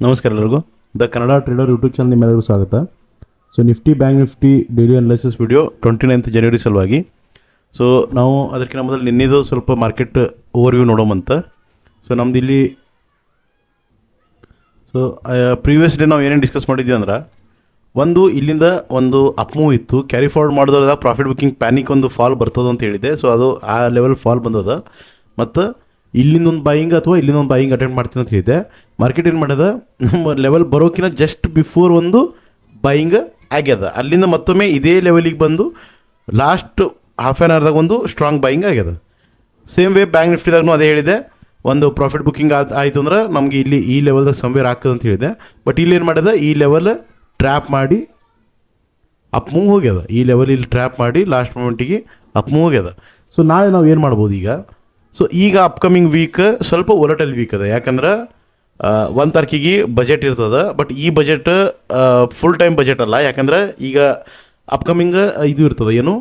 ನಮಸ್ಕಾರ ಎಲ್ಲರಿಗೂ. The Kannada trader YouTube channel ನಿಮ್ಮೆಲ್ಲರಿಗೂ ಸ್ವಾಗತ. So bank Nifty daily analysis video 29th ಜನವರಿ ಸಲುವಾಗಿ. ಸೊ ನಾವು ಅದಕ್ಕಿಂತ ಮೊದಲು ನಿನ್ನೆದು ಸ್ವಲ್ಪ ಮಾರ್ಕೆಟ್ ಓವರ್ವ್ಯೂ ನೋಡೋಮಂತ. ಸೊ ನಮ್ದು ಇಲ್ಲಿ ಪ್ರೀವಿಯಸ್ ಡೇ ನಾವು ಏನೇನು ಡಿಸ್ಕಸ್ ಮಾಡಿದ್ವಿ ಅಂದ್ರೆ, ಒಂದು ಇಲ್ಲಿಂದ ಒಂದು ಅಪ್ ಮೂವ್ ಇತ್ತು, ಕ್ಯಾರಿ ಫಾರ್ವರ್ಡ್ ಮಾಡಿದಾಗ ಪ್ರಾಫಿಟ್ ಬುಕ್ಕಿಂಗ್ ಪ್ಯಾನಿಕ್ ಒಂದು ಫಾಲ್ ಬರ್ತದೆ ಅಂತ ಹೇಳಿದೆ. ಸೊ ಅದು ಆ ಲೆವೆಲ್ ಫಾಲ್ ಬಂದದ. ಮತ್ತು ಇಲ್ಲಿಂದೊಂದು ಬಾಯಿಂಗ್ ಅಥವಾ ಇಲ್ಲಿಂದೊಂದು ಬಾಯಿಂಗ್ ಅಟೆಂಡ್ ಮಾಡ್ತೀನಿ ಅಂತ ಹೇಳಿದೆ. ಮಾರ್ಕೆಟ್ ಏನು ಮಾಡ್ಯದ, ನಮ್ಮ ಲೆವೆಲ್ ಬರೋಕಿನ ಜಸ್ಟ್ ಬಿಫೋರ್ ಒಂದು ಬಾಯಿಂಗ್ ಆಗ್ಯದ. ಅಲ್ಲಿಂದ ಮತ್ತೊಮ್ಮೆ ಇದೇ ಲೆವೆಲಿಗೆ ಬಂದು ಲಾಸ್ಟ್ ಹಾಫ್ ಆ್ಯನ್ ಅವರ್ದಾಗ ಒಂದು ಸ್ಟ್ರಾಂಗ್ ಬಾಯಿಂಗ್ ಆಗ್ಯದ. ಸೇಮ್ ವೇ ಬ್ಯಾಂಕ್ ನಿಫ್ಟಿದಾಗೂ ಅದೇ ಹೇಳಿದೆ, ಒಂದು ಪ್ರಾಫಿಟ್ ಬುಕ್ಕಿಂಗ್ ಆಯಿತು ಅಂದ್ರೆ ನಮಗೆ ಇಲ್ಲಿ ಈ ಲೆವೆಲ್ದಾಗ ಸಂವೇರ್ ಆಗ್ತದೆ ಅಂತ ಹೇಳಿದೆ. ಬಟ್ ಇಲ್ಲಿ ಏನು ಮಾಡ್ಯದ, ಈ ಲೆವೆಲ್ ಟ್ರ್ಯಾಪ್ ಮಾಡಿ ಅಪ್ ಮೂವ್ ಹೋಗ್ಯದ. ಈ ಲೆವೆಲ್ ಇಲ್ಲಿ ಟ್ರ್ಯಾಪ್ ಮಾಡಿ ಲಾಸ್ಟ್ ಮೂಮೆಂಟಿಗೆ ಅಪ್ ಮೂವ್ ಹೋಗ್ಯದ. ಸೊ ನಾಳೆ ನಾವು ಏನು ಮಾಡ್ಬೋದು ಈಗ, ಸೊ ಈಗ ಅಪ್ಕಮಿಂಗ್ ವೀಕ್ ಸ್ವಲ್ಪ ವೊಲಟೈಲ್ ವೀಕ್ ಅದ. ಯಾಕಂದ್ರೆ 1 ತಾರೀಕಿಗೆ ಬಜೆಟ್ ಇರ್ತದೆ. ಬಟ್ ಈ ಬಜೆಟ್ ಫುಲ್ ಟೈಮ್ ಬಜೆಟ್ ಅಲ್ಲ. ಯಾಕಂದ್ರೆ ಈಗ ಅಪ್ಕಮಿಂಗ್ ಇದು ಇರ್ತದೆ, ಏನು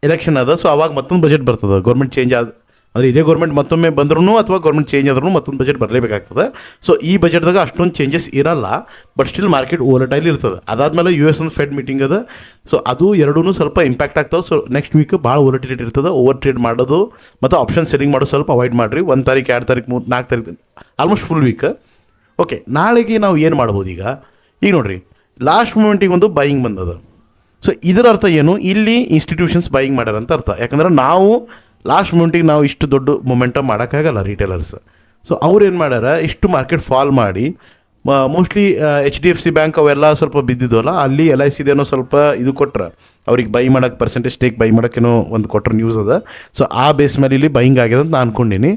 ಎಲೆಕ್ಷನ್ ಅದ. ಸೊ ಅವಾಗ ಮತ್ತೊಂದು ಬಜೆಟ್ ಬರ್ತದೆ. ಗೌರ್ಮೆಂಟ್ ಚೇಂಜ್ ಅಂದರೆ ಇದೇ ಗೌರ್ಮೆಂಟ್ ಮತ್ತೊಮ್ಮೆ ಬಂದ್ರೂ ಅಥವಾ ಗೌರ್ಮೆಂಟ್ ಚೇಂಜ್ ಆದ್ರೂ ಮತ್ತೊಂದು ಬಜೆಟ್ ಬರಲೇಬೇಕಾಗ್ತದೆ. ಸೊ ಈ ಬಜೆಟ್ದಾಗ ಅಷ್ಟೊಂದು ಚೇಂಜಸ್ ಇರಲ್ಲ. ಬಟ್ ಸ್ಟಿಲ್ ಮಾರ್ಕೆಟ್ ವೋಲಟೈಲ್ ಇರ್ತದೆ. ಅದಾದಮೇಲೆ US ಒಂದು ಫೆಡ್ ಮೀಟಿಂಗ್ ಅದ. ಸೊ ಅದು ಎರಡೂ ಸ್ವಲ್ಪ ಇಂಪ್ಯಾಕ್ಟ್ ಆಗ್ತವೆ. ಸೊ ನೆಕ್ಸ್ಟ್ ವೀಕ್ ಭಾಳ ವೋಲಟಿಲಿಟಿ ಇರ್ತದೆ. ಓವರ್ ಟ್ರೇಡ್ ಮಾಡೋದು ಮತ್ತು ಆಪ್ಷನ್ ಸೆಲ್ಲಿಂಗ್ ಮಾಡೋದು ಸ್ವಲ್ಪ ಅವಾಯ್ಡ್ ಮಾಡಿರಿ. 1 ತಾರೀಕು 2 ತಾರೀಕು 3 4 ತಾರೀಕು ಆಲ್ಮೋಸ್ಟ್ ಫುಲ್ ವೀಕ್. ಓಕೆ, ನಾಳೆಗೆ ನಾವು ಏನು ಮಾಡ್ಬೋದು ಈಗ ನೋಡಿರಿ, ಲಾಸ್ಟ್ ಮೂಮೆಂಟಿಗೆ ಒಂದು ಬೈಯಿಂಗ್ ಬಂದದ. ಸೊ ಇದರ ಅರ್ಥ ಏನು, ಇಲ್ಲಿ ಇನ್ಸ್ಟಿಟ್ಯೂಷನ್ಸ್ ಬೈಯಿಂಗ್ ಮಾಡ್ಯಾರ ಅಂತ ಅರ್ಥ. ಯಾಕಂದ್ರೆ ನಾವು ಲಾಸ್ಟ್ ಮೂಮೆಂಟಿಗೆ ನಾವು ಇಷ್ಟು ದೊಡ್ಡ ಮೊಮೆಂಟಮ್ ಮಾಡೋಕ್ಕಾಗಲ್ಲ ರಿಟೇಲರ್ಸ್. ಸೊ ಅವ್ರು ಏನು ಮಾಡ್ಯಾರ, ಇಷ್ಟು ಮಾರ್ಕೆಟ್ ಫಾಲ್ ಮಾಡಿ ಮೋಸ್ಟ್ಲಿ HDFC ಬ್ಯಾಂಕ್ ಅವೆಲ್ಲ ಸ್ವಲ್ಪ ಬಿದ್ದಿದ್ವಲ್ಲ, ಅಲ್ಲಿ LIC ಏನೋ ಸ್ವಲ್ಪ ಇದು ಕೊಟ್ರೆ ಅವ್ರಿಗೆ ಬೈ ಮಾಡೋಕ್ಕೆ ಪರ್ಸೆಂಟೇಜ್ ಸ್ಟೇಕ್ ಬೈ ಮಾಡೋಕ್ಕೇನೋ ಒಂದು ಕೊಟ್ಟರೆ ನ್ಯೂಸ್ ಅದ. ಸೊ ಆ ಬೇಸ್ ಮೇಲೆ ಇಲ್ಲಿ ಬೈಯಿಂಗ್ ಆಗ್ಯದ ಅಂತ ನಾನು ಅಂದ್ಕೊಂಡೀನಿ.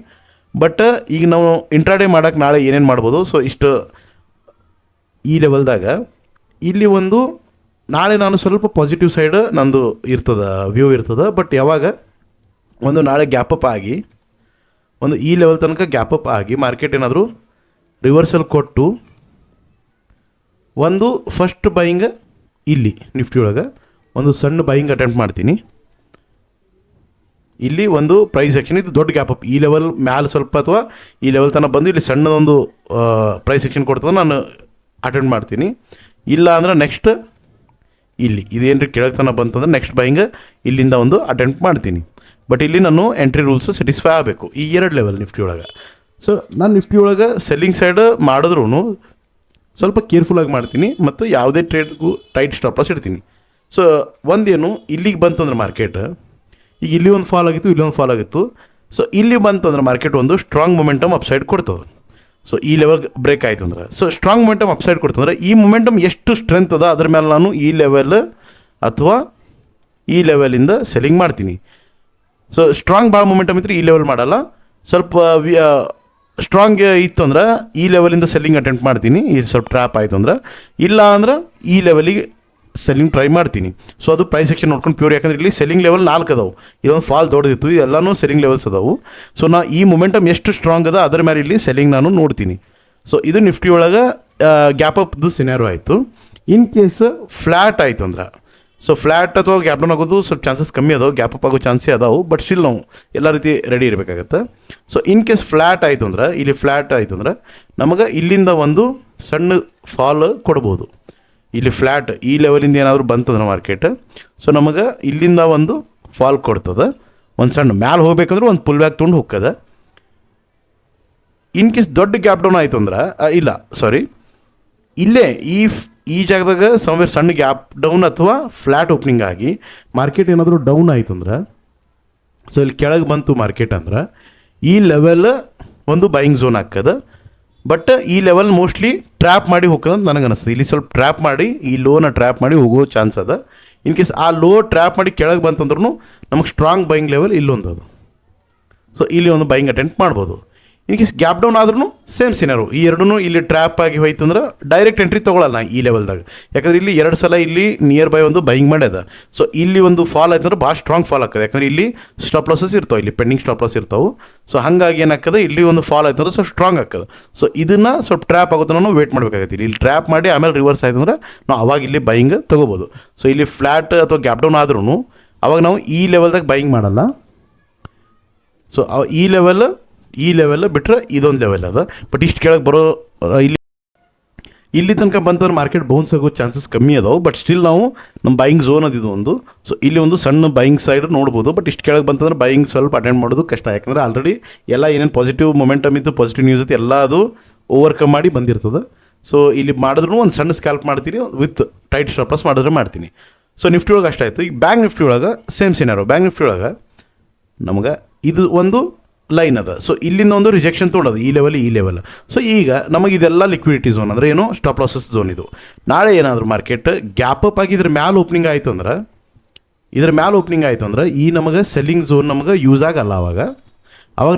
ಬಟ್ ಈಗ ನಾವು ಇಂಟ್ರಾಡೇ ಮಾಡೋಕ್ಕೆ ನಾಳೆ ಏನೇನು ಮಾಡ್ಬೋದು, ಸೊ ಇಷ್ಟು ಈ ಲೆವೆಲ್ದಾಗ ಇಲ್ಲಿ ಒಂದು ನಾಳೆ ನಾನು ಸ್ವಲ್ಪ ಪಾಸಿಟಿವ್ ಸೈಡ್ ನಂದು ಇರ್ತದೆ, ವ್ಯೂ ಇರ್ತದೆ. ಬಟ್ ಯಾವಾಗ ಒಂದು ನಾಳೆ ಗ್ಯಾಪಪ್ ಆಗಿ ಒಂದು ಈ ಲೆವೆಲ್ ತನಕ ಗ್ಯಾಪಪ್ ಆಗಿ ಮಾರ್ಕೆಟ್ ಏನಾದರೂ ರಿವರ್ಸಲ್ ಕೊಟ್ಟು ಒಂದು ಫಸ್ಟ್ ಬೈಯಿಂಗ್ ಇಲ್ಲಿ ನಿಫ್ಟಿ ಒಳಗೆ ಒಂದು ಸಣ್ಣ ಬೈಯಿಂಗ್ ಅಟೆಂಪ್ಟ್ ಮಾಡ್ತೀನಿ. ಇಲ್ಲಿ ಒಂದು ಪ್ರೈಸ್ ಆ್ಯಕ್ಷನ್, ಇದು ದೊಡ್ಡ ಗ್ಯಾಪಪ್ ಈ ಲೆವೆಲ್ ಮ್ಯಾಲೆ ಸ್ವಲ್ಪ ಅಥವಾ ಈ ಲೆವೆಲ್ ತನಕ ಬಂದು ಇಲ್ಲಿ ಸಣ್ಣದೊಂದು ಪ್ರೈಸ್ ಆ್ಯಕ್ಷನ್ ಕೊಡ್ತದೆ, ನಾನು ಅಟೆಂಡ್ ಮಾಡ್ತೀನಿ. ಇಲ್ಲ ಅಂದ್ರೆ ನೆಕ್ಸ್ಟ್ ಇಲ್ಲಿ ಇದೇನು ಕೆಳಗೆ ತನಕ ಬಂತಂದ್ರೆ ನೆಕ್ಸ್ಟ್ ಬೈಯಿಂಗ್ ಇಲ್ಲಿಂದ ಒಂದು ಅಟೆಂಪ್ಟ್ ಮಾಡ್ತೀನಿ. ಬಟ್ ಇಲ್ಲಿ ನಾನು ಎಂಟ್ರಿ ರೂಲ್ಸ್ ಸ್ಯಾಟಿಸ್ಫೈ ಆಗಬೇಕು ಈ 2 ಲೆವೆಲ್ ನಿಫ್ಟಿ ಒಳಗೆ. ಸೊ ನಾನು ನಿಫ್ಟಿ ಒಳಗೆ ಸೆಲ್ಲಿಂಗ್ ಸೈಡ್ ಮಾಡಿದ್ರೂ ಸ್ವಲ್ಪ ಕೇರ್ಫುಲ್ಲಾಗಿ ಮಾಡ್ತೀನಿ ಮತ್ತು ಯಾವುದೇ ಟ್ರೇಡ್ಗೂ ಟೈಟ್ ಸ್ಟಾಪ್ ಲಾಸ್ ಇಡ್ತೀನಿ. ಸೊ ಒಂದೇನು, ಇಲ್ಲಿಗೆ ಬಂತಂದ್ರೆ ಮಾರ್ಕೆಟ್ ಈಗ ಇಲ್ಲಿ ಒಂದು ಫಾಲ್ ಆಗಿತ್ತು, ಇಲ್ಲಿ ಒಂದು ಫಾಲ್ ಆಗಿತ್ತು. ಸೊ ಇಲ್ಲಿ ಬಂತಂದ್ರೆ ಮಾರ್ಕೆಟ್ ಒಂದು ಸ್ಟ್ರಾಂಗ್ ಮೊಮೆಂಟಮ್ ಅಪ್ಸೈಡ್ ಕೊಡ್ತದೆ. ಸೊ ಈ ಲೆವೆಲ್ ಬ್ರೇಕ್ ಆಯಿತು ಅಂದ್ರೆ, ಸೊ ಸ್ಟ್ರಾಂಗ್ ಮೊಮೆಂಟಮ್ ಅಪ್ಸೈಡ್ ಕೊಡ್ತಂದ್ರೆ ಈ ಮೊಮೆಂಟಮ್ ಎಷ್ಟು ಸ್ಟ್ರೆಂತ್ ಅದ ಅದ್ರ ಮೇಲೆ ನಾನು ಈ ಲೆವೆಲ್ ಅಥವಾ ಈ ಲೆವೆಲಿಂದ ಸೆಲ್ಲಿಂಗ್ ಮಾಡ್ತೀನಿ. ಸೊ ಸ್ಟ್ರಾಂಗ್ ಭಾಳ ಮೊಮೆಂಟಮ್ ಇದ್ರೆ ಈ ಲೆವೆಲ್ ಮಾಡಲ್ಲ. ಸ್ವಲ್ಪ ಸ್ಟ್ರಾಂಗ್ ಇತ್ತು ಅಂದ್ರೆ ಈ ಲೆವೆಲಿಂದ ಸೆಲ್ಲಿಂಗ್ ಅಟೆಂಪ್ಟ್ ಮಾಡ್ತೀನಿ. ಈ ಸ್ವಲ್ಪ ಟ್ರ್ಯಾಪ್ ಆಯಿತು ಅಂದ್ರೆ, ಇಲ್ಲ ಅಂದ್ರೆ ಈ ಲೆವೆಲಿಗೆ ಸೆಲ್ಲಿಂಗ್ ಟ್ರೈ ಮಾಡ್ತೀನಿ. ಸೊ ಅದು ಪ್ರೈಸ್ ಸೆಕ್ಷನ್ ನೋಡ್ಕೊಂಡು ಪ್ಯೂರ್. ಯಾಕಂದ್ರೆ ಇಲ್ಲಿ ಸೆಲ್ಲಿಂಗ್ ಲೆವೆಲ್ 4 ಅದಾವು, ಇದೊಂದು ಫಾಲ್ ದೊಡ್ಡದಿತ್ತು, ಇದೆಲ್ಲನೂ ಸೆಲ್ಲಿಂಗ್ ಲೆವೆಲ್ಸ್ ಅದಾವು. ಸೊ ನಾ ಈ ಮೊಮೆಂಟಮ್ ಎಷ್ಟು ಸ್ಟ್ರಾಂಗ್ ಅದ ಅದರ ಮೇಲೆ ಇಲ್ಲಿ ಸೆಲ್ಲಿಂಗ್ ನಾನು ನೋಡ್ತೀನಿ. ಸೊ ಇದು ನಿಫ್ಟಿ ಒಳಗೆ ಗ್ಯಾಪ್ ಅಪ್ದು ಸಿನಾರೋ ಆಯಿತು. ಇನ್ ಕೇಸ್ ಫ್ಲ್ಯಾಟ್ ಆಯಿತು ಅಂದ್ರೆ, ಸೊ ಫ್ಲ್ಯಾಟ್ ಅಥವಾ ಗ್ಯಾಪ್ ಡೌನ್ ಆಗೋದು ಸ್ವಲ್ಪ ಚಾನ್ಸಸ್ ಕಮ್ಮಿ ಅದಾವೆ, ಗ್ಯಾಪ್ ಅಪ್ ಆಗೋ ಚಾನ್ಸೇ ಅದಾವೆ. ಬಟ್ ಸ್ಟಿಲ್ ನಾವು ಎಲ್ಲ ರೀತಿ ರೆಡಿ ಇರಬೇಕಾಗತ್ತೆ. ಸೊ ಇನ್ ಕೇಸ್ ಫ್ಲ್ಯಾಟ್ ಆಯಿತು ಅಂದ್ರೆ, ಇಲ್ಲಿ ಫ್ಲ್ಯಾಟ್ ಆಯಿತು ಅಂದ್ರೆ ನಮಗೆ ಇಲ್ಲಿಂದ ಒಂದು ಸಣ್ಣ ಫಾಲ್ ಕೊಡ್ಬೋದು. ಇಲ್ಲಿ ಫ್ಲ್ಯಾಟ್ ಈ ಲೆವೆಲಿಂದ ಏನಾದರೂ ಬಂತಂದ್ರೆ ಮಾರ್ಕೆಟ್, ಸೊ ನಮಗೆ ಇಲ್ಲಿಂದ ಒಂದು ಫಾಲ್ ಕೊಡ್ತದೆ. ಒಂದು ಸಣ್ಣ ಮ್ಯಾಲೆ ಹೋಗ್ಬೇಕಂದ್ರೆ ಒಂದು ಪುಲ್ ಬ್ಯಾಕ್ ತೊಗೊಂಡು ಹೋಗ್ತದೆ. ಇನ್ ಕೇಸ್ ದೊಡ್ಡ ಗ್ಯಾಪ್ ಡೌನ್ ಆಯಿತು ಅಂದ್ರೆ, ಇಲ್ಲ ಸಾರಿ, ಇಲ್ಲೇ ಈ ಜಾಗದಾಗ ಸಂವೇರ್ ಸಣ್ಣ ಗ್ಯಾಪ್ ಡೌನ್ ಅಥವಾ ಫ್ಲ್ಯಾಟ್ ಓಪನಿಂಗ್ ಆಗಿ ಮಾರ್ಕೆಟ್ ಏನಾದರೂ ಡೌನ್ ಆಯಿತು ಅಂದ್ರೆ, ಸೊ ಇಲ್ಲಿ ಕೆಳಗೆ ಬಂತು ಮಾರ್ಕೆಟ್ ಅಂದ್ರೆ ಈ ಲೆವೆಲ್ ಒಂದು ಬೈಯಿಂಗ್ ಝೋನ್ ಆಗ್ತದೆ. ಬಟ್ ಈ ಲೆವೆಲ್ ಮೋಸ್ಟ್ಲಿ ಟ್ರ್ಯಾಪ್ ಮಾಡಿ ಹೋಗೋದಂತ ನನಗೆ ಅನಿಸ್ತದೆ. ಇಲ್ಲಿ ಸ್ವಲ್ಪ ಟ್ರ್ಯಾಪ್ ಮಾಡಿ ಈ ಲೋನ ಟ್ರ್ಯಾಪ್ ಮಾಡಿ ಹೋಗೋ ಚಾನ್ಸ್ ಅದ. ಇನ್ ಕೇಸ್ ಆ ಲೋ ಟ್ರ್ಯಾಪ್ ಮಾಡಿ ಕೆಳಗೆ ಬಂತಂದ್ರೂ ನಮಗೆ ಸ್ಟ್ರಾಂಗ್ ಬೈಯಿಂಗ್ ಲೆವೆಲ್ ಇಲ್ಲೊಂದು ಅದು. ಸೊ ಇಲ್ಲಿ ಒಂದು ಬೈಯಿಂಗ್ ಅಟೆಂಪ್ಟ್ ಮಾಡ್ಬೋದು. ಇನ್ ಕೇಸ್ ಗ್ಯಾಪ್ ಡೌನ್ ಆದ್ರೂ ಸೇಮ್ ಸಿನಾರೋ, ಈ ಎರಡೂ ಇಲ್ಲಿ ಟ್ರ್ಯಾಪ್ ಆಗಿ ಹೋಯ್ತು ಅಂದ್ರೆ ಡೈರೆಕ್ಟ್ ಎಂಟ್ರಿ ತೊಗೊಳಲ್ಲ ಈ ಲೆವೆಲ್ದಾಗ. ಯಾಕಂದರೆ ಇಲ್ಲಿ 2 ಸಲ ಇಲ್ಲಿ ನಿಯರ್ ಬೈ ಒಂದು ಬೈಯಿಂಗ್ ಮಾಡ್ಯದ. ಸೊ ಇಲ್ಲಿ ಒಂದು ಫಾಲ್ ಆಯ್ತು ಅಂದ್ರೆ ಭಾಳ ಸ್ಟ್ರಾಂಗ್ ಫಾಲ್ ಆಗ್ತದೆ. ಯಾಕಂದರೆ ಇಲ್ಲಿ ಸ್ಟಾಪ್ ಲಾಸಸ್ ಇರ್ತಾವೆ, ಇಲ್ಲಿ ಪೆಂಡಿಂಗ್ ಸ್ಟಾಪ್ ಲಾಸ್ ಇರ್ತಾವೆ. ಸೊ ಹಾಗಾಗಿ ಏನಾಗ್ತದೆ, ಇಲ್ಲಿ ಒಂದು ಫಾಲ್ ಆಯ್ತು ಅಂದ್ರೆ ಸ್ವಲ್ಪ ಸ್ಟ್ರಾಂಗ್ ಆಗ್ತದೆ. ಸೊ ಇದನ್ನು ಸ್ವಲ್ಪ ಟ್ರ್ಯಾಪ್ ಆಗೋದನ್ನ ನಾವು ವೇಟ್ ಮಾಡಬೇಕಾಗತ್ತೆ. ಇಲ್ಲಿ ಟ್ರ್ಯಾಪ್ ಮಾಡಿ ಆಮೇಲೆ ರಿವರ್ಸ್ ಆಯ್ತು ಅಂದ್ರೆ ನಾವು ಅವಾಗ ಇಲ್ಲಿ ಬೈಯಿಂಗ್ ತೊಗೋಬೋದು. ಸೊ ಇಲ್ಲಿ ಫ್ಲ್ಯಾಟ್ ಅಥವಾ ಗ್ಯಾಪ್ ಡೌನ್ ಆದ್ರೂ ಅವಾಗ ನಾವು ಈ ಲೆವೆಲ್ದಾಗ ಬೈಯಿಂಗ್ ಮಾಡಲ್ಲ. ಸೊ ಈ ಲೆವೆಲ್ ಬಿಟ್ಟರೆ ಇದೊಂದು ಲೆವೆಲ್ ಅದ. ಬಟ್ ಇಷ್ಟು ಕೆಳಗೆ ಬರೋ ಇಲ್ಲಿ ಇಲ್ಲಿ ತನಕ ಬಂತಂದ್ರೆ ಮಾರ್ಕೆಟ್ ಬೌನ್ಸ್ ಆಗೋ ಚಾನ್ಸಸ್ ಕಮ್ಮಿ ಅದಾವೆ, ಬಟ್ ಸ್ಟಿಲ್ ನಾವು ನಮ್ಮ ಬೈಯಿಂಗ್ ಝೋನ್ ಅದಿದು ಒಂದು. ಸೊ ಇಲ್ಲಿ ಒಂದು ಸಣ್ಣ ಬೈಯಿಂಗ್ ಸೈಡ್ ನೋಡ್ಬೋದು, ಬಟ್ ಇಷ್ಟು ಕೆಳಗೆ ಬಂತಂದ್ರೆ ಬೈಯಿಂಗ್ ಸ್ವಲ್ಪ ಅಟೆಂಡ್ ಮಾಡೋದು ಕಷ್ಟ. ಯಾಕಂದರೆ ಆಲ್ರೆಡಿ ಎಲ್ಲ ಏನೇನು ಪಾಸಿಟಿವ್ ಮೊಮೆಂಟಮ್ ಇತ್ತು, ಪಾಸಿಟಿವ್ ನ್ಯೂಸ್ ಇತ್ತು, ಎಲ್ಲ ಅದು ಓವರ್ಕಮ್ ಮಾಡಿ ಬಂದಿರ್ತದೆ. ಸೊ ಇಲ್ಲಿ ಮಾಡಿದ್ರು ಒಂದು ಸಣ್ಣ ಸ್ಕ್ಯಾಲ್ಪ್ ಮಾಡ್ತೀನಿ, ವಿತ್ ಟೈಟ್ ಸ್ಟಾಪ್ ಲಾಸ್ ಮಾಡಿದ್ರೆ ಮಾಡ್ತೀನಿ. ಸೊ ನಿಫ್ಟಿ ಒಳಗೆ ಅಷ್ಟಾಯಿತು. ಈಗ ಬ್ಯಾಂಕ್ ನಿಫ್ಟಿ ಒಳಗೆ ಸೇಮ್ ಸಿನಾರೋ. ಬ್ಯಾಂಕ್ ನಿಫ್ಟಿ ಒಳಗೆ ನಮ್ಗೆ ಇದು ಒಂದು ಲೈನ್ ಅದ. ಸೊ ಇಲ್ಲಿಂದ ಒಂದು ರಿಜೆಕ್ಷನ್ ತೊಗೊಳೋದು ಈ ಲೆವೆಲ್. ಸೊ ಈಗ ನಮಗೆ ಇದೆಲ್ಲ ಲಿಕ್ವಿಡಿಟಿ ಝೋನ್ ಅಂದರೆ ಏನು, ಸ್ಟಾಪ್ ಲಾಸಸ್ ಝೋನ್ ಇದು. ನಾಳೆ ಏನಾದರೂ ಮಾರ್ಕೆಟ್ ಗ್ಯಾಪ್ ಅಪ್ ಆಗಿ ಇದ್ರ ಮ್ಯಾಲೆ ಓಪನಿಂಗ್ ಆಯಿತು ಅಂದ್ರೆ ಈ ನಮಗೆ ಸೆಲ್ಲಿಂಗ್ ಝೋನ್ ನಮಗೆ ಯೂಸ್ ಆಗಲ್ಲ. ಅವಾಗ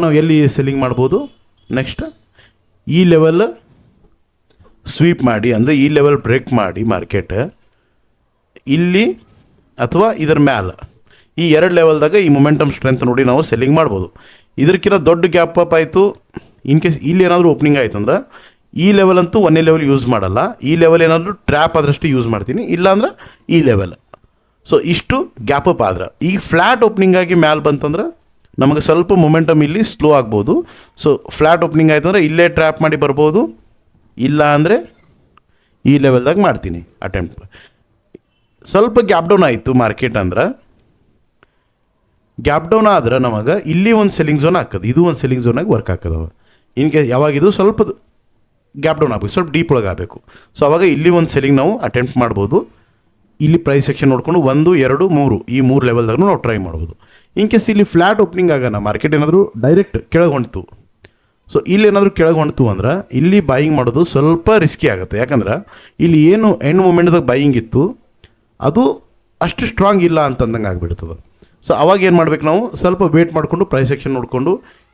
ನಾವು ಎಲ್ಲಿ ಸೆಲ್ಲಿಂಗ್ ಮಾಡ್ಬೋದು, ನೆಕ್ಸ್ಟ್ ಈ ಲೆವೆಲ್ ಸ್ವೀಪ್ ಮಾಡಿ, ಅಂದರೆ ಈ ಲೆವೆಲ್ ಬ್ರೇಕ್ ಮಾಡಿ ಮಾರ್ಕೆಟ್ ಇಲ್ಲಿ ಅಥವಾ ಇದರ ಮ್ಯಾಲೆ ಈ ಎರಡು ಲೆವೆಲ್ದಾಗ ಈ ಮೊಮೆಂಟಮ್ ಸ್ಟ್ರೆಂತ್ ನೋಡಿ ನಾವು ಸೆಲ್ಲಿಂಗ್ ಮಾಡ್ಬೋದು. ಇದಕ್ಕಿಂತ ದೊಡ್ಡ ಗ್ಯಾಪ್ ಅಪ್ ಆಯಿತು, ಇನ್ ಕೇಸ್ ಇಲ್ಲಿ ಏನಾದರೂ ಓಪನಿಂಗ್ ಆಯಿತು ಅಂದ್ರೆ ಈ ಲೆವೆಲ್ ಅಂತೂ ಒಂದೇ ಲೆವೆಲ್ ಯೂಸ್ ಮಾಡಲ್ಲ. ಈ ಲೆವೆಲ್ ಏನಾದರೂ ಟ್ರ್ಯಾಪ್ ಆದ್ರಷ್ಟು ಯೂಸ್ ಮಾಡ್ತೀನಿ, ಇಲ್ಲಾಂದ್ರೆ ಈ ಲೆವೆಲ್. ಸೊ ಇಷ್ಟು ಗ್ಯಾಪ್ ಅಪ್ ಆದ್ರೆ ಈಗ ಫ್ಲ್ಯಾಟ್ ಓಪನಿಂಗ್ ಆಗಿ ಮ್ಯಾಲೆ ಬಂತಂದ್ರೆ ನಮಗೆ ಸ್ವಲ್ಪ ಮೊಮೆಂಟಮ್ ಇಲ್ಲಿ ಸ್ಲೋ ಆಗ್ಬೋದು. ಸೊ ಫ್ಲ್ಯಾಟ್ ಓಪನಿಂಗ್ ಆಯಿತು ಅಂದರೆ ಇಲ್ಲೇ ಟ್ರ್ಯಾಪ್ ಮಾಡಿ ಬರ್ಬೋದು, ಇಲ್ಲ ಅಂದರೆ ಈ ಲೆವೆಲ್ದಾಗ ಮಾಡ್ತೀನಿ ಅಟೆಂಪ್ಟ್. ಸ್ವಲ್ಪ ಗ್ಯಾಪ್ ಡೌನ್ ಆಯಿತು ಮಾರ್ಕೆಟ್ ಅಂದ್ರೆ, ಗ್ಯಾಪ್ ಡೌನ್ ಆದ್ರೆ ನಮಗೆ ಇಲ್ಲಿ ಒಂದು ಸೆಲ್ಲಿಂಗ್ ಝೋನ್ ಹಾಕೋದು, ಇದು ಒಂದು ಸೆಲ್ಲಿಂಗ್ ಝೋನಾಗಿ ವರ್ಕ್ ಹಾಕೋದು. ಇನ್ ಕೇಸ್ ಯಾವಾಗಿದು ಸ್ವಲ್ಪ ಗ್ಯಾಪ್ ಡೌನ್ ಆಗಬೇಕು, ಸ್ವಲ್ಪ ಡೀಪ್ ಒಳಗೆ ಆಗಬೇಕು. ಸೊ ಅವಾಗ ಇಲ್ಲಿ ಒಂದು ಸೆಲ್ಲಿಂಗ್ ನಾವು ಅಟೆಂಪ್ಟ್ ಮಾಡ್ಬೋದು. ಇಲ್ಲಿ ಪ್ರೈಸ್ ಸೆಕ್ಷನ್ ನೋಡಿಕೊಂಡು 1, 2, 3 ಈ 3 ಲೆವೆಲ್ದಾಗ ನಾವು ಟ್ರೈ ಮಾಡ್ಬೋದು. ಇನ್ ಕೇಸ್ ಇಲ್ಲಿ ಫ್ಲ್ಯಾಟ್ ಓಪನಿಂಗ್ ಆಗೋಣ, ಮಾರ್ಕೆಟ್ ಏನಾದರೂ ಡೈರೆಕ್ಟ್ ಕೆಳಗೆ ಹೊಂಟಿತು, ಸೊ ಇಲ್ಲಿ ಏನಾದರೂ ಕೆಳಗೆ ಹೊಂಟಿತು ಅಂದ್ರೆ ಇಲ್ಲಿ ಬಾಯಿಂಗ್ ಮಾಡೋದು ಸ್ವಲ್ಪ ರಿಸ್ಕಿ ಆಗುತ್ತೆ. ಯಾಕಂದ್ರೆ ಇಲ್ಲಿ ಏನು ಎಂಡ್ ಮೂಮೆಂಟ್ದಾಗ ಬಾಯಿಂಗ್ ಇತ್ತು ಅದು ಅಷ್ಟು ಸ್ಟ್ರಾಂಗ್ ಇಲ್ಲ ಅಂತಂದಂಗೆ ಆಗಿಬಿಡ್ತದೆ. ಸೊ ಅವಾಗ ಏನು ಮಾಡ್ಬೇಕು, ನಾವು ಸ್ವಲ್ಪ ವೇಟ್ ಮಾಡಿಕೊಂಡು ಪ್ರೈಸ್ ಸೆಕ್ಷನ್ ನೋಡಿಕೊಂಡು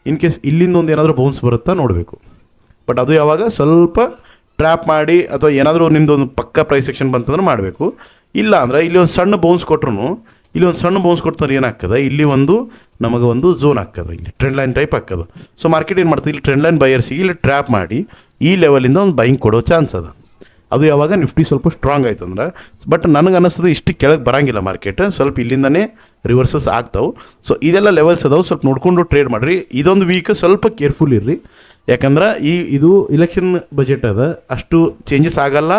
ಇನ್ ಕೇಸ್ ಇಲ್ಲಿಂದ ಒಂದು ಏನಾದರೂ ಬೌನ್ಸ್ ಬರುತ್ತಾ ನೋಡಬೇಕು. ಬಟ್ ಅದು ಯಾವಾಗ ಸ್ವಲ್ಪ ಟ್ರ್ಯಾಪ್ ಮಾಡಿ ಅಥವಾ ಏನಾದರೂ ನಿಮ್ಮದು ಒಂದು ಪಕ್ಕ ಪ್ರೈಸ್ ಸೆಕ್ಷನ್ ಬಂತಂದ್ರೆ ಮಾಡಬೇಕು. ಇಲ್ಲ ಅಂದ್ರೆ ಇಲ್ಲಿ ಒಂದು ಸಣ್ಣ ಬೌನ್ಸ್ ಕೊಟ್ಟರು, ಇಲ್ಲಿ ಒಂದು ಸಣ್ಣ ಬೌನ್ಸ್ ಕೊಡ್ತಾರೆ ಏನಾಗ್ತದೆ, ಇಲ್ಲಿ ಒಂದು ನಮಗೆ ಒಂದು ಝೋನ್ ಆಗ್ತದೆ, ಇಲ್ಲಿ ಟ್ರೆಂಡ್ ಲೈನ್ ಟೈಪ್ ಆಗ್ತದೆ. ಸೊ ಮಾರ್ಕೆಟ್ ಏನು ಮಾಡ್ತದೆ, ಇಲ್ಲಿ ಟ್ರೆಂಡ್ ಲೈನ್ ಬೈಯರ್ಸಿಗೆ ಇಲ್ಲಿ ಟ್ರ್ಯಾಪ್ ಮಾಡಿ ಈ ಲೆವೆಲಿಂದ ಒಂದು ಬೈಯಿಂಗ್ ಕೊಡೋ ಚಾನ್ಸ್ ಅದ. ಅದು ಯಾವಾಗ ನಿಫ್ಟಿ ಸ್ವಲ್ಪ ಸ್ಟ್ರಾಂಗ್ ಆಯ್ತು ಅಂದ್ರೆ. ಬಟ್ ನನಗೆ ಅನ್ನಿಸ್ತದೆ ಇಷ್ಟು ಕೆಳಗೆ ಬರೋಂಗಿಲ್ಲ ಮಾರ್ಕೆಟ್, ಸ್ವಲ್ಪ ಇಲ್ಲಿಂದನೇ ರಿವರ್ಸಸ್ ಆಗ್ತಾವೆ. ಸೊ ಇದೆಲ್ಲ ಲೆವೆಲ್ಸ್ ಅದಾವೆ, ಸ್ವಲ್ಪ ನೋಡಿಕೊಂಡು ಟ್ರೇಡ್ ಮಾಡಿರಿ. ಇದೊಂದು ವೀಕ್ ಸ್ವಲ್ಪ ಕೇರ್ಫುಲ್ ಇರ್ರಿ, ಯಾಕಂದ್ರೆ ಇದು ಇಲೆಕ್ಷನ್ ಬಜೆಟ್ ಅದ, ಅಷ್ಟು ಚೇಂಜಸ್ ಆಗಲ್ಲ.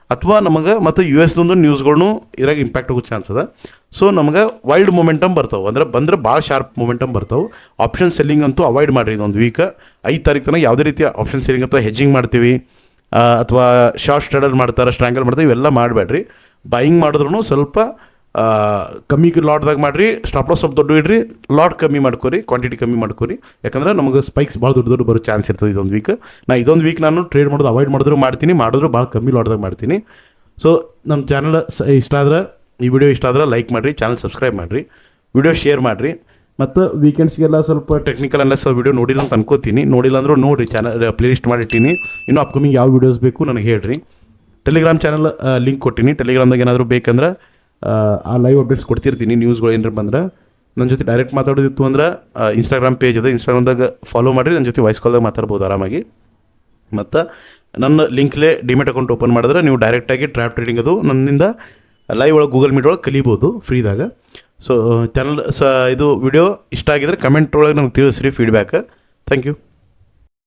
ಅಥವಾ ನಮಗೆ ಮತ್ತು US ನ್ಯೂಸ್ಗಳನ್ನೂ ಇದ್ರಾಗ ಇಂಪ್ಯಾಕ್ಟ್ ಆಗೋ ಚಾನ್ಸ್ ಅದ. ಸೊ ನಮಗೆ ವೈಲ್ಡ್ ಮೊಮೆಂಟಮ್ ಬರ್ತಾವೆ, ಅಂದರೆ ಬಂದರೆ ಭಾಳ ಶಾರ್ಪ್ ಮೊಮೆಂಟಮ್ ಬರ್ತಾವೆ. ಆಪ್ಷನ್ ಸೆಲ್ಲಿಂಗ್ ಅಂತೂ ಅವಾಯ್ಡ್ ಮಾಡಿರಿ. ಇದೊಂದು ವೀಕ್ 5 ತಾರೀಕು ತನಕ ಯಾವುದೇ ರೀತಿಯ ಆಪ್ಷನ್ ಸೆಲ್ಲಿಂಗ್ ಅಥವಾ ಹೆಜ್ಜಿಂಗ್ ಮಾಡ್ತೀವಿ ಅಥವಾ ಶಾರ್ಟ್ ಸ್ಟ್ರಡಲ್ ಮಾಡ್ತಾರೆ, ಸ್ಟ್ರ್ಯಾಂಗಲ್ ಮಾಡ್ತಾರೆ, ಇವೆಲ್ಲ ಮಾಡಬೇಡ್ರಿ. ಬೈಯಿಂಗ್ ಮಾಡಿದ್ರು ಸ್ವಲ್ಪ ಕಮ್ಮಿ ಲಾಟ್ದಾಗ ಮಾಡಿರಿ. ಸ್ಟಾಪ್ ಲಾಸ್ ಸ್ವಲ್ಪ ದೊಡ್ಡ ಇಡ್ರಿ, ಲಾಟ್ ಕಮ್ಮಿ ಮಾಡ್ಕೊರಿ, ಕ್ವಾಂಟಿಟಿ ಕಮ್ಮಿ ಮಾಡ್ಕೊರಿ. ಯಾಕಂದರೆ ನಮಗೆ ಸ್ಪೈಕ್ಸ್ ಭಾಳ ದೊಡ್ಡ ಬರೋ ಚಾನ್ಸ್ ಇರ್ತದೆ ಇದೊಂದು ವೀಕ್. ಇದೊಂದು ವೀಕ್ ನಾನು ಟ್ರೇಡ್ ಮಾಡೋದು ಅವಾಯ್ಡ್ ಮಾಡಿದ್ರು ಭಾಳ ಕಮ್ಮಿ ಲಾಟ್ದಾಗ ಮಾಡ್ತೀನಿ. ಸೊ ನಮ್ಮ ಚಾನಲ್ ಇಷ್ಟ ಆದ್ರೆ, ಈ ವಿಡಿಯೋ ಇಷ್ಟ ಆದ್ರೆ ಲೈಕ್ ಮಾಡಿರಿ, ಚಾನಲ್ ಸಬ್ಸ್ಕ್ರೈಬ್ ಮಾಡಿರಿ, ವಿಡಿಯೋ ಶೇರ್ ಮಾಡಿರಿ. ಮತ್ತು ವೀಕೆಂಡ್ಸ್ಗೆಲ್ಲ ಸ್ವಲ್ಪ ಟೆಕ್ನಿಕಲ್ ಅನಲಿಸಿಸ್ ವಿಡಿಯೋ ನೋಡಿಲ್ಲ ಅಂತ ಅನ್ಕೋತೀನಿ. ನೋಡಿಲ್ಲ ಅಂದರೂ ನೋಡಿರಿ, ಚಾನಲ್ ಪ್ಲೇಲಿಸ್ಟ್ ಮಾಡಿಟ್ಟಿನಿ. ಇನ್ನೂ ಅಪ್ಕಮಿಂಗ್ ಯಾವ ವೀಡಿಯೋಸ್ ಬೇಕು ನನಗೆ ಹೇಳ್ರಿ. ಟೆಲಿಗ್ರಾಮ್ ಚಾನಲ್ ಲಿಂಕ್ ಕೊಟ್ಟಿನಿ. ಟೆಲಿಗ್ರಾಮ್ದಾಗ ಏನಾದರೂ ಬೇಕಂದ್ರೆ ಆ ಲೈವ್ ಅಪ್ಡೇಟ್ಸ್ ಕೊಡ್ತಿರ್ತೀನಿ. ನ್ಯೂಸ್ಗಳು ಏನಾರು ಬಂದ್ರೆ ನನ್ನ ಜೊತೆ ಡೈರೆಕ್ಟ್ ಮಾತಾಡೋದಿತ್ತು ಅಂದ್ರೆ ಇನ್ಸ್ಟಾಗ್ರಾಮ್ ಪೇಜ್ ಇದೆ, ಇನ್ಸ್ಟಾಗ್ರಾಮ್ದಾಗ ಫಾಲೋ ಮಾಡಿರಿ. ನನ್ನ ಜೊತೆ ವಾಯ್ಸ್ ಕಾಲ್ದಾಗ ಮಾತಾಡ್ಬೋದು ಆರಾಮಾಗಿ. ಮತ್ತು ನನ್ನ ಲಿಂಕ್ಲೇ ಡಿಮೆಟ್ ಅಕೌಂಟ್ ಓಪನ್ ಮಾಡಿದ್ರೆ ನೀವು ಡೈರೆಕ್ಟಾಗಿ ಟ್ರ್ಯಾಪ್ ಟ್ರೇಡಿಂಗ್ ಅದು ನನ್ನಿಂದ ಲೈವ್ ಒಳಗೆ ಗೂಗಲ್ ಮೀಟ್ ಒಳಗೆ ಕಲಿಬೋದು ಫ್ರೀದಾಗ. ಸೊ ಚಾನಲ್ ಇದು ವಿಡಿಯೋ ಇಷ್ಟ ಆಗಿದ್ರೆ ಕಮೆಂಟ್ ಒಳಗೆ ನನಗೆ ತಿಳಿಸ್ರಿ ಫೀಡ್ಬ್ಯಾಕ್. Thank you.